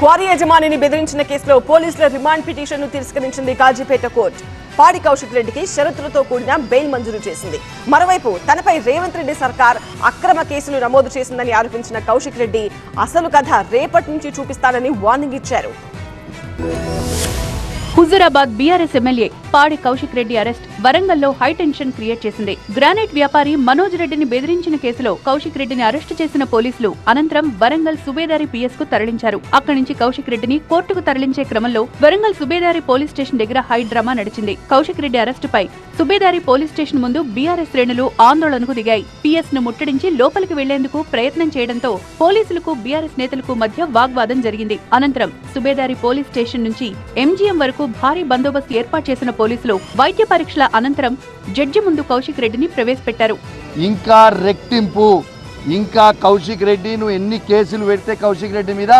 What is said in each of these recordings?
Quarry యజమానిని బెదిరించిన కేసులో పోలీసుల రిమాండ్ పిటిషన్ను తిరస్కరించింది కాజీపేట కోర్టు. పాడి కౌశిక్ రెడ్డికి షరతులతో కూడిన బెయిల్ మంజూరు చేసింది. మరోవైపు తనపై రేవంత్ రెడ్డి సర్కార్ అక్రమ కేసులు నమోదు చేసిందని ఆరోపించిన కౌశిక్ రెడ్డి అసలు కథ రేపటి నుంచి చూపిస్తానని వార్నింగ్ ఇచ్చారు. హుజూరాబాద్ బీఆర్ఎస్ ఎమ్మెల్యే పాడి కౌశిక్ రెడ్డి అరెస్ట్ వరంగల్లో హై టెన్షన్ క్రియేట్ చేసింది. గ్రానైట్ వ్యాపారి మనోజ్ రెడ్డిని బెదిరించిన కేసులో కౌశిక్ రెడ్డిని అరెస్టు చేసిన పోలీసులు అనంతరం వరంగల్ సుబేదారి పిఎస్ కు తరలించారు. అక్కడి నుంచి కౌశిక్ రెడ్డిని కోర్టుకు తరలించే క్రమంలో వరంగల్ సుబేదారి పోలీస్ స్టేషన్ దగ్గర హై డ్రామా నడిచింది. కౌశిక్ రెడ్డి అరెస్టుపై సుబేదారి పోలీస్ స్టేషన్ ముందు బీఆర్ఎస్ శ్రేణులు ఆందోళనకు దిగాయి. పిఎస్ ను ముట్టడించి లోపలికి వెళ్లేందుకు ప్రయత్నం చేయడంతో పోలీసులకు బీఆర్ఎస్ నేతలకు మధ్య వాగ్వాదం జరిగింది. అనంతరం సుబేదారి పోలీస్ స్టేషన్ నుంచి ఎంజీఎం వరకు భారీ బందోబస్తు ఏర్పాటు చేసిన పోలీసులు వైద్య పరీక్షల అనంతరం జడ్జి ముందు కౌశిక్ రెడ్డిని ప్రవేశపెట్టారు. ఇంకా రెక్టింపు, ఇంకా కౌశిక్ రెడ్డి నువ్వు ఎన్ని కేసులు పెడితే కౌశిక్ రెడ్డి మీద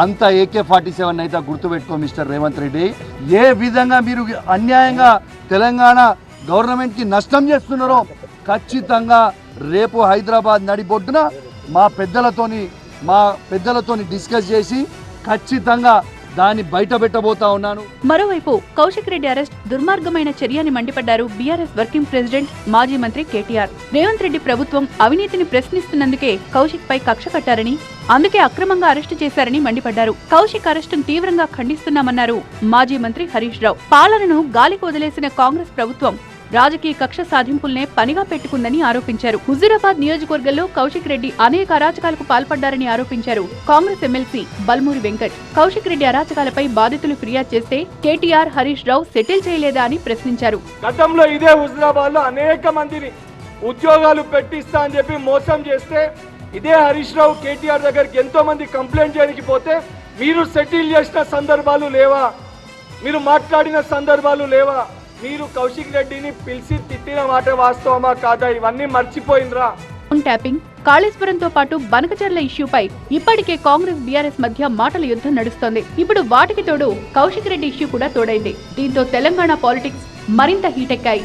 అంత AK-47 అయితే గుర్తుపెట్టుకో మిస్టర్ రేవంత్ రెడ్డి. ఏ విధంగా మీరు అన్యాయంగా తెలంగాణ గవర్నమెంట్ కి నష్టం చేస్తున్నారో ఖచ్చితంగా రేపు హైదరాబాద్ నడిబొడ్డున మా పెద్దలతోని డిస్కస్ చేసి ఖచ్చితంగా దాన్ని బయట పెట్టబోతా ఉన్నాను. మరోవైపు కౌశిక్ రెడ్డి అరెస్ట్ దుర్మార్గమైన చర్యని మండిపడ్డారు బీఆర్ఎస్ వర్కింగ్ ప్రెసిడెంట్ మాజీ మంత్రి కేటీఆర్. రేవంత్ రెడ్డి ప్రభుత్వం అవినీతిని ప్రశ్నిస్తున్నందుకే కౌశిక్ పై కక్ష కట్టారని, అందుకే అక్రమంగా అరెస్టు చేశారని మండిపడ్డారు. కౌశిక్ అరెస్టును తీవ్రంగా ఖండిస్తున్నామన్నారు మాజీ మంత్రి హరీష్ రావు. పాలనను గాలికి వదిలేసిన కాంగ్రెస్ ప్రభుత్వం రాజకీయ కక్ష సాధింపుల్నే పనిగా పెట్టుకుందని ఆరోపించారు. హుజూరాబాద్ నియోజకవర్గంలో కౌశిక్ రెడ్డి అనేక అరాచకాలకు పాల్పడ్డారని ఆరోపించారు కాంగ్రెస్ ఎమ్మెల్సీ బల్మూరి వెంకట్. కౌశిక్ రెడ్డి అరాచకాలపై బాధితులు ఫిర్యాదు చేస్తే కేటీఆర్, హరీష్ రావు సెటిల్ చేయలేదా అని ప్రశ్నించారు. గతంలో ఇదే హుజూరాబాద్ లో అనేక మందిని ఉద్యోగాలు పెట్టిస్తా అని చెప్పి మోసం చేస్తే ఇదే హరీష్ రావు కేటీఆర్ దగ్గరికి ఎంతో మంది కంప్లైంట్ చేయడానికి పోతే మీరు సెటిల్ చేసిన సందర్భాలు లేవా? మీరు మాట్లాడిన సందర్భాలు లేవా? మీరు కౌశిక్ రెడ్డిని పిలిచి తిట్టిన మాట వాస్తవమా కాదా? ఇవన్నీ మర్చిపోయిందిరా. ట్యాపింగ్, కాళేశ్వరంతో పాటు బనకచర్ల ఇష్యూపై ఇప్పటికే కాంగ్రెస్ బీఆర్ఎస్ మధ్య మాటల యుద్ధం నడుస్తోంది. ఇప్పుడు వాటికి తోడు కౌశిక్ రెడ్డి ఇష్యూ కూడా తోడైంది. దీంతో తెలంగాణ పాలిటిక్స్ మరింత హీటెక్కాయి.